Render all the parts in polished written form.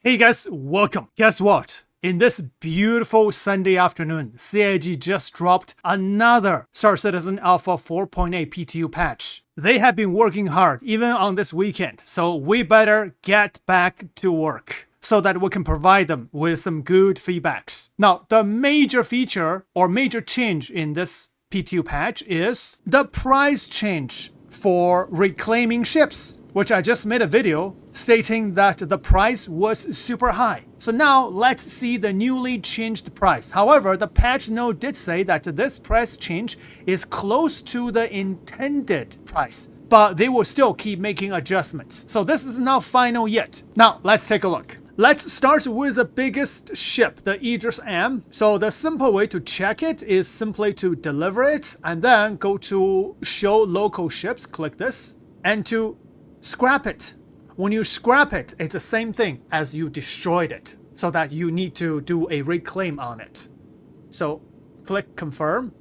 Hey guys, welcome. Guess what? In this beautiful Sunday afternoon, CIG just dropped another Star Citizen Alpha 4.8 PTU patch. They have been working hard even on this weekend, so we better get back to work so that we can provide them with some good feedbacks. Now, the major feature or major change in this PTU patch is the price change for reclaiming ships, which I just made a video stating that the price was super high. So now let's see the newly changed price. However, the patch note did say that this price change is close to the intended price, but they will still keep making adjustments. So this is not final yet. Now let's take a look. Let's start with the biggest ship, the Idris M. So the simple way to check it is simply to deliver it and then go to show local ships, click this, and to scrap it. When you scrap it, it's the same thing as you destroyed it, so that you need to do a reclaim on it. So click confirm.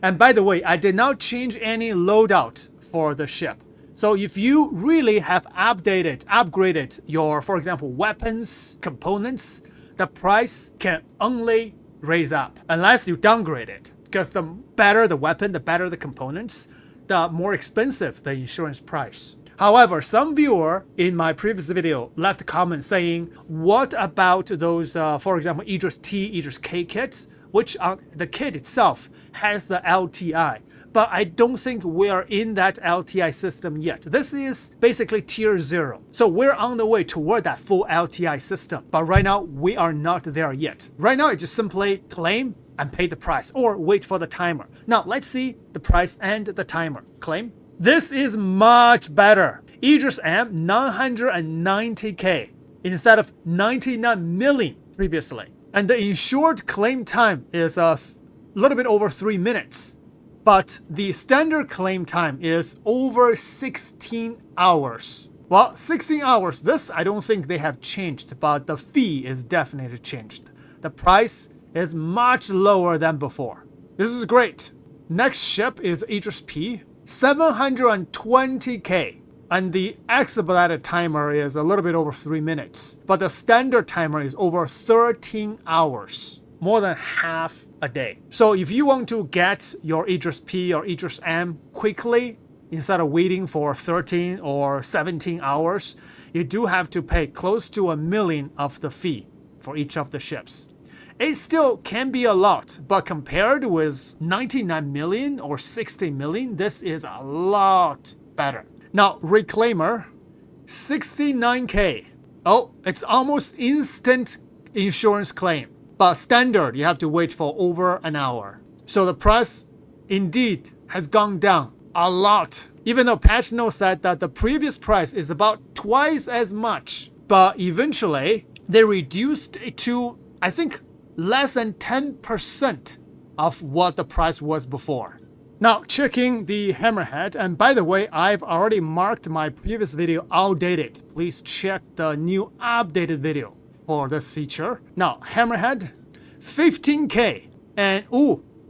And by the way, I did not change any loadout for the ship. So if you really have upgraded your, for example, weapons, components, the price can only raise up unless you downgrade it. Because the better the weapon, the better the components, the more expensive the insurance price. However, some viewer in my previous video left a comment saying, what about those, for example, Idris T, Idris K kits, which the kit itself has the LTI. But I don't think we are in that LTI system yet. This is basically tier 0. So we're on the way toward that full LTI system. But right now, we are not there yet. Right now, it's just simply claim and pay the price or wait for the timer. Now, let's see the price and the timer. Claim. This is much better. Idris M 990K instead of 99 million previously. And the insured claim time is a little bit over 3 minutes. But the standard claim time is over 16 hours. Well, 16 hours, this I don't think they have changed, but the fee is definitely changed. The price is much lower than before. This is great. Next ship is Idris P. 720K, and the expedited timer is a little bit over 3 minutes, but the standard timer is over 13 hours, more than half a day. So if you want to get your Idris P or Idris M quickly, instead of waiting for 13 or 17 hours, you do have to pay close to $1 million of the fee for each of the ships. It still can be a lot, but compared with 99 million or 60 million, this is a lot better. Now, Reclaimer, 69K. Oh, it's almost instant insurance claim. But standard, you have to wait for over an hour. So the price indeed has gone down a lot. Even though patch notes said that the previous price is about twice as much. But eventually, they reduced it to, I think, less than 10% of what the price was before. Now, checking the hammerhead, and by the way, I've already marked my previous video outdated. Please check the new updated video for this feature. Now, hammerhead, 15K, and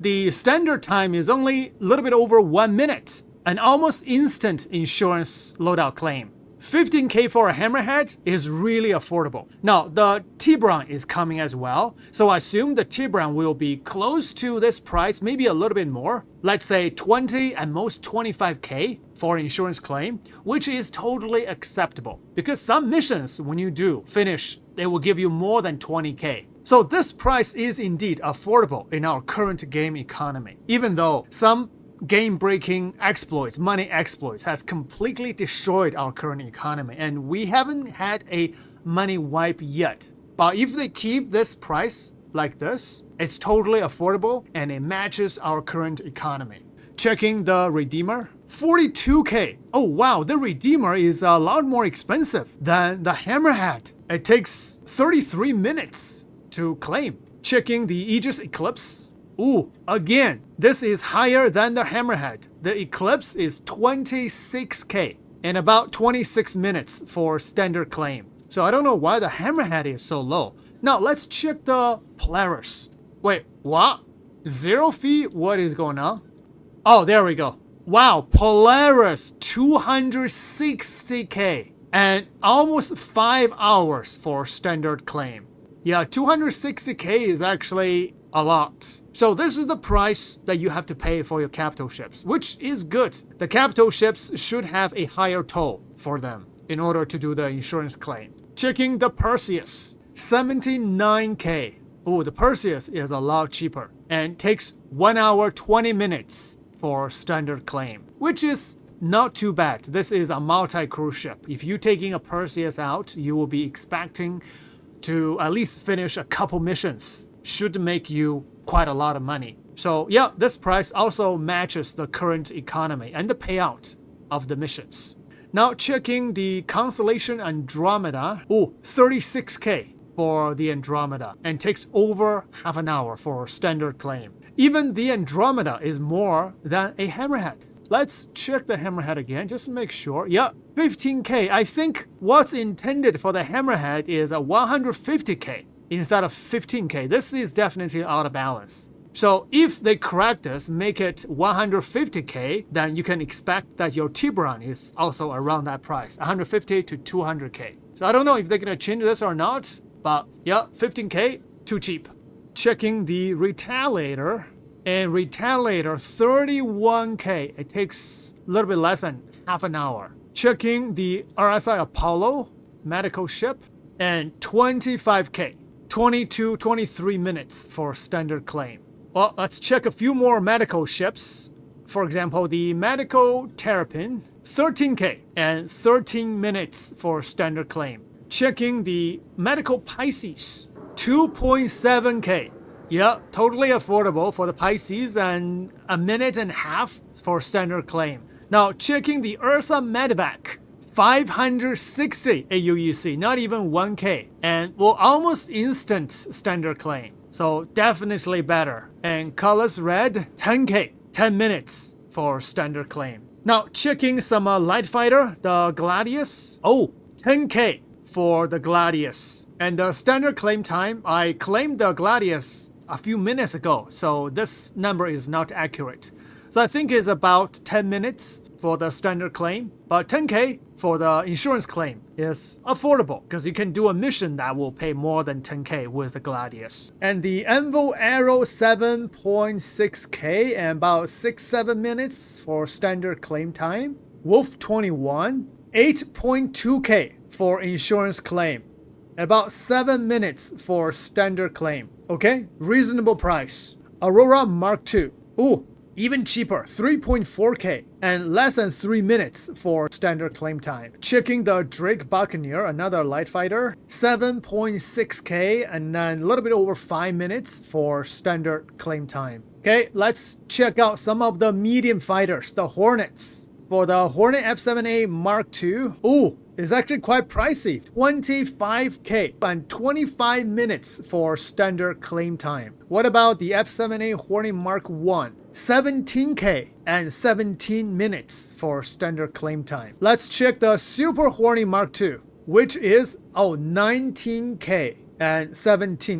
the standard time is only a little bit over 1 minute, an almost instant insurance loadout claim. 15K for a hammerhead is really affordable. Now, the T-Brown is coming as well, so I assume the T-Brown will be close to this price, maybe a little bit more. Let's say 20 and most 25K for insurance claim, which is totally acceptable. Because some missions, when you do finish, they will give you more than 20K. So this price is indeed affordable in our current game economy, even though some game-breaking exploits, money exploits, has completely destroyed our current economy, and we haven't had a money wipe yet. But if they keep this price like this, it's totally affordable and it matches our current economy. Checking the Redeemer, 42K. Oh wow, the Redeemer is a lot more expensive than the Hammerhead. It takes 33 minutes to claim. Checking the Aegis Eclipse. Again, this is higher than the Hammerhead. The Eclipse is 26K and about 26 minutes for standard claim. So I don't know why the Hammerhead is so low. Now let's check the Polaris. Wait, what? 0 fee? What is going on? Oh, there we go. Wow, Polaris 260K. and almost 5 hours for standard claim. Yeah, 260K is actually a lot. So this is the price that you have to pay for your capital ships, which is good. The capital ships should have a higher toll for them in order to do the insurance claim. Checking the Perseus, 79K. Oh, the Perseus is a lot cheaper and takes 1 hour 20 minutes for standard claim, which is not too bad. This is a multi-cruise ship. If you're taking a Perseus out, you will be expecting to at least finish a couple missions. Should make you quite a lot of money. So yeah, this price also matches the current economy and the payout of the missions. Now checking the Constellation Andromeda. Oh, 36K for the Andromeda and takes over half an hour for standard claim. Even the Andromeda is more than a Hammerhead. Let's check the Hammerhead again just to make sure. Yeah, 15K. I think what's intended for the Hammerhead is a 150K instead of 15K. This is definitely out of balance. So if they correct this, make it 150K, then you can expect that your Tiburon is also around that price, 150 to 200K. So I don't know if they're gonna change this or not, but yeah, 15K, too cheap. Checking the Retaliator, and Retaliator 31K. It takes a little bit less than half an hour. Checking the RSI Apollo medical ship, and 25K. 23 minutes for standard claim. Well, let's check a few more medical ships. For example, the medical Terrapin, 13K and 13 minutes for standard claim. Checking the medical Pisces, 2.7K. Yeah, totally affordable for the Pisces and a minute and a half for standard claim. Now checking the Ursa Medevac, 560 AUEC, not even 1K, and well, almost instant standard claim. So definitely better. And colors red, 10K, 10 minutes for standard claim. Now checking some light fighter, the Gladius. Oh, 10K for the Gladius. And the standard claim time, I claimed the Gladius a few minutes ago, so this number is not accurate. So I think it's about 10 minutes for the standard claim, but 10K for the insurance claim is affordable because you can do a mission that will pay more than 10K with the Gladius. And the Envo Arrow 7.6K and about 6-7 minutes for standard claim time. Wolf 21, 8.2K for insurance claim. About 7 minutes for standard claim. Okay, reasonable price. Aurora Mark II. Ooh, even cheaper, 3.4K and less than 3 minutes for standard claim time. Checking the Drake Buccaneer, another light fighter, 7.6K and then a little bit over 5 minutes for standard claim time. Okay, let's check out some of the medium fighters, the Hornets. For the Hornet F7A Mark II, ooh, it's actually quite pricey, 25K and 25 minutes for standard claim time. What about the F7A Hornet Mark I? 17K and 17 minutes for standard claim time. Let's check the Super Hornet Mark II, which is 19K and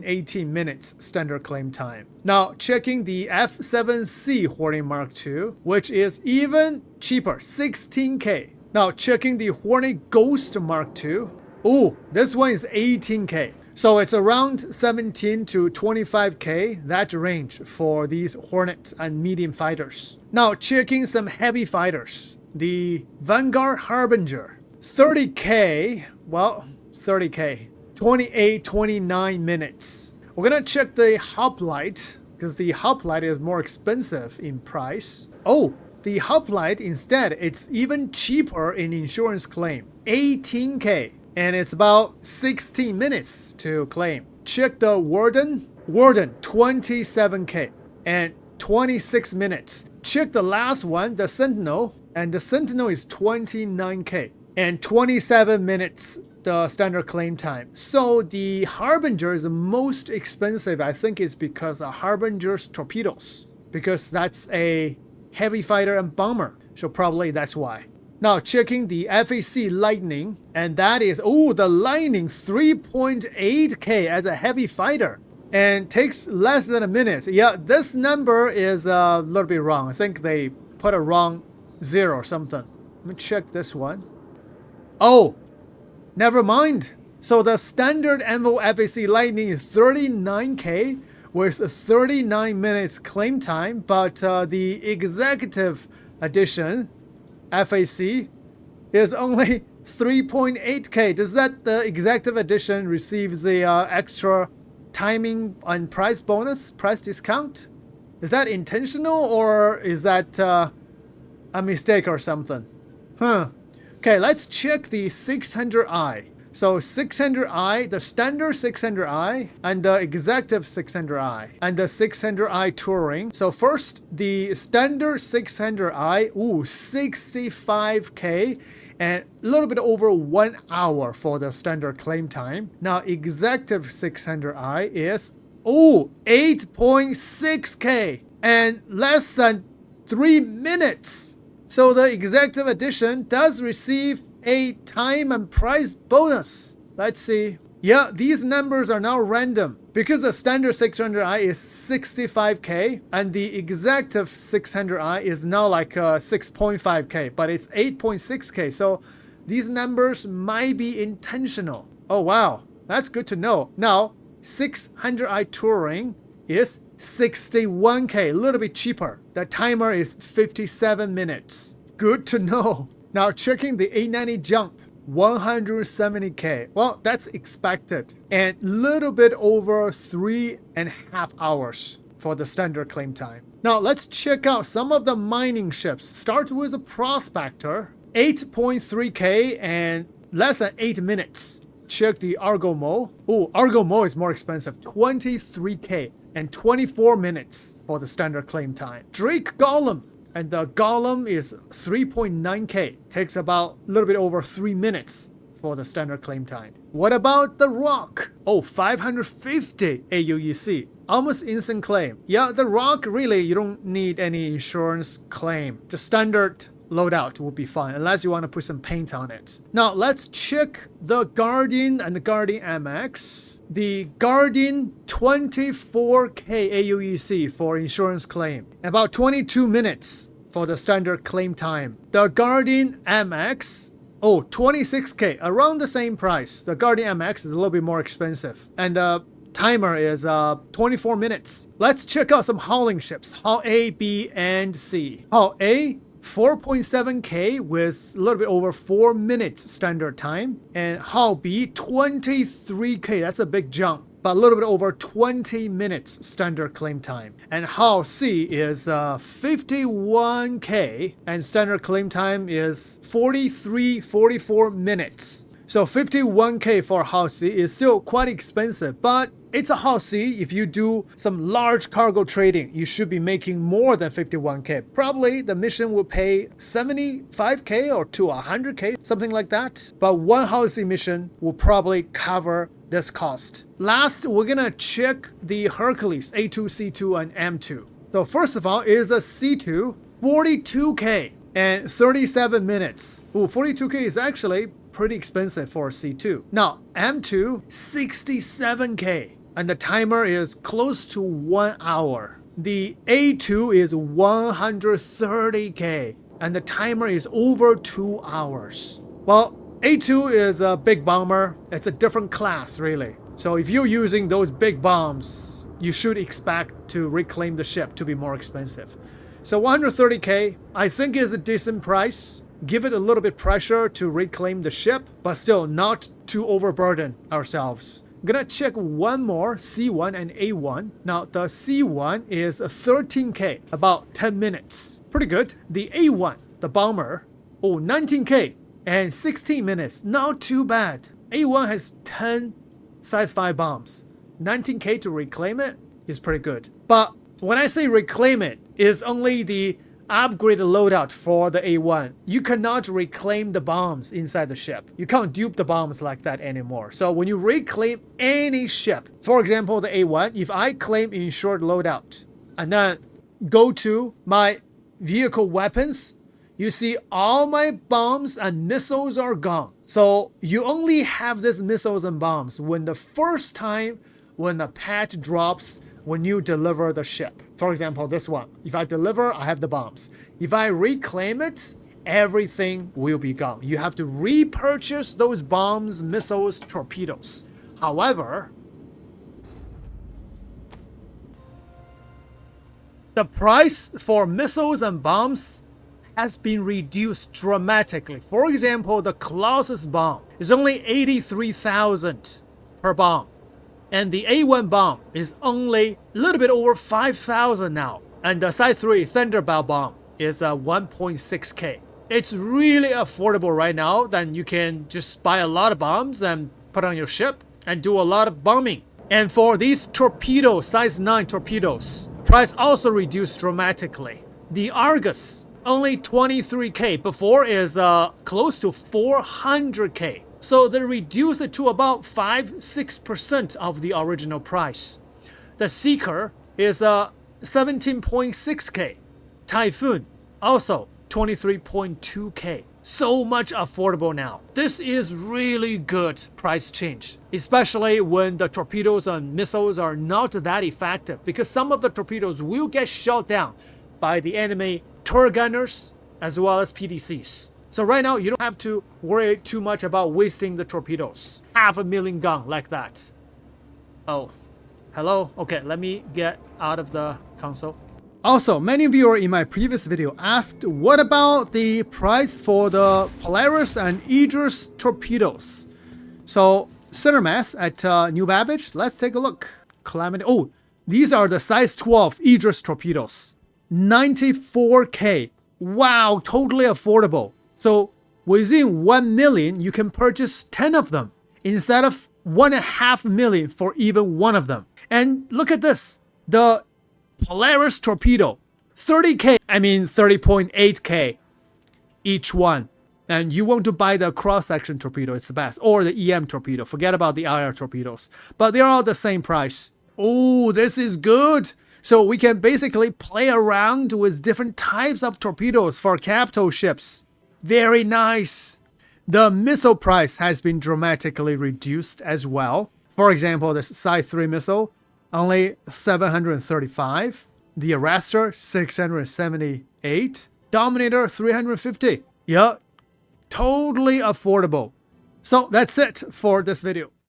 18 minutes standard claim time. Now checking the F7C Hornet Mark II, which is even cheaper, 16K. Now checking the Hornet Ghost Mark II. Oh, this one is 18K. So it's around 17 to 25K, that range for these Hornet and medium fighters. Now checking some heavy fighters. The Vanguard Harbinger, 30K, well, 30K, 28-29 minutes. We're gonna check the Hoplite, because the Hoplite is more expensive in price. Oh, the Hoplite instead, it's even cheaper in insurance claim, 18K. And it's about 16 minutes to claim. Check the Warden, 27K and 26 minutes. Check the last one, the Sentinel, and the Sentinel is 29K and 27 minutes, the standard claim time. So the Harbinger is the most expensive. I think it's because of Harbinger's torpedoes, because that's a heavy fighter and bomber. So probably that's why. Now checking the FAC Lightning, and that is, oh, the Lightning 3.8K as a heavy fighter and takes less than a minute. Yeah, this number is a little bit wrong. I think they put a wrong zero or something. Let me check this one. Oh, Never mind. So the standard Anvil FAC Lightning is 39K with 39 minutes claim time, but the executive edition FAC is only 3.8K. Does that the executive edition receives the extra timing and price bonus, price discount? Is that intentional or is that a mistake or something? Okay, let's check the 600i. So 600i, the standard 600i, and the executive 600i, and the 600i touring. So first, the standard 600i, 65K, and a little bit over 1 hour for the standard claim time. Now, executive 600i is, 8.6K, and less than 3 minutes. So the executive edition does receive a time and price bonus. Let's see. Yeah, these numbers are now random because the standard 600i is 65K and the executive 600i is now like 6.5K, but it's 8.6K. So these numbers might be intentional. Oh wow, that's good to know. Now 600i touring is 61K, a little bit cheaper. The timer is 57 minutes. Good to know. Now checking the 890 jump, 170K. Well, that's expected. And a little bit over 3.5 hours for the standard claim time. Now let's check out some of the mining ships. Start with a Prospector, 8.3K and less than 8 minutes. Check the Argo Mo. Argo Mo is more expensive, 23K and 24 minutes for the standard claim time. Drake Golem. And the Golem is 3.9K. Takes about a little bit over 3 minutes for the standard claim time. What about the Rock? 550 AUEC. Almost instant claim. Yeah, the Rock, really, you don't need any insurance claim. The standard loadout will be fine, unless you want to put some paint on it. Now, let's check the Guardian and the Guardian MX. The Guardian 24K AUEC for insurance claim. About 22 minutes for the standard claim time. The Guardian MX, 26K, around the same price. The Guardian MX is a little bit more expensive. And the timer is 24 minutes. Let's check out some hauling ships. Haul A, B, and C. Haul A, 4.7K with a little bit over 4 minutes standard time. And Haul B, 23K. That's a big jump, but a little bit over 20 minutes standard claim time. And Haul C is 51K and standard claim time is 44 minutes. So 51K for Haul C is still quite expensive, but it's a Haul C. If you do some large cargo trading, you should be making more than 51K. Probably the mission will pay 75K or to 100K, something like that. But one Haul C mission will probably cover this cost. Last, we're gonna check the Hercules A2, C2, and M2. So first of all is a C2, 42K and 37 minutes. 42K is actually pretty expensive for a C2. Now, M2, 67K. And the timer is close to 1 hour. The A2 is 130K. And the timer is over 2 hours. Well, A2 is a big bomber. It's a different class, really. So if you're using those big bombs, you should expect to reclaim the ship to be more expensive. So 130K, I think is a decent price. Give it a little bit pressure to reclaim the ship, but still not to overburden ourselves. I'm gonna check one more, C1 and A1. Now the C1 is a 13K, about 10 minutes. Pretty good. The A1, the bomber, 19K and 16 minutes. Not too bad. A1 has 10 size 5 bombs. 19K to reclaim it is pretty good. But when I say reclaim it, is only the upgraded loadout for the A1. You cannot reclaim the bombs inside the ship. You can't dupe the bombs like that anymore. So when you reclaim any ship, for example the A1, if I claim insured loadout and then go to my vehicle weapons, you see all my bombs and missiles are gone. So you only have these missiles and bombs when the first time when the patch drops when you deliver the ship. For example, this one. If I deliver, I have the bombs. If I reclaim it everything will be gone. You have to repurchase those bombs, missiles, torpedoes. However, the price for missiles and bombs has been reduced dramatically. For example, the Colossus bomb is only 83,000 per bomb. And the A1 bomb is only a little bit over 5,000 now. And the Size 3 Thunderbolt bomb is 1.6K. It's really affordable right now. Then you can just buy a lot of bombs and put on your ship and do a lot of bombing. And for these torpedoes, Size 9 torpedoes, price also reduced dramatically. The Argus, only 23K. Before is close to 400K. So they reduced it to about 5-6% of the original price. The Seeker is 17.6K. Typhoon also 23.2K. So much affordable now. This is really good price change, especially when the torpedoes and missiles are not that effective, because some of the torpedoes will get shot down by the enemy turret gunners as well as PDCs. So right now you don't have to worry too much about wasting the torpedoes. 500,000 gun like that. Oh, hello? Okay, let me get out of the console. Also, many viewers in my previous video asked what about the price for the Polaris and Aegis torpedoes. So center mass at New Babbage, let's take a look. Calamity, oh, these are the size 12 Aegis torpedoes. 94K, wow, totally affordable. So within 1 million, you can purchase 10 of them instead of 1.5 million for even one of them. And look at this, the Polaris torpedo, 30K, I mean 30.8K each one. And you want to buy the cross-section torpedo, it's the best, or the EM torpedo, forget about the IR torpedoes. But they're all the same price. Oh, this is good. So we can basically play around with different types of torpedoes for capital ships. Very nice. The missile price has been dramatically reduced as well. For example, the Size 3 missile, only 735. The Arrestor, 678. Dominator, 350. Yeah, totally affordable. So that's it for this video.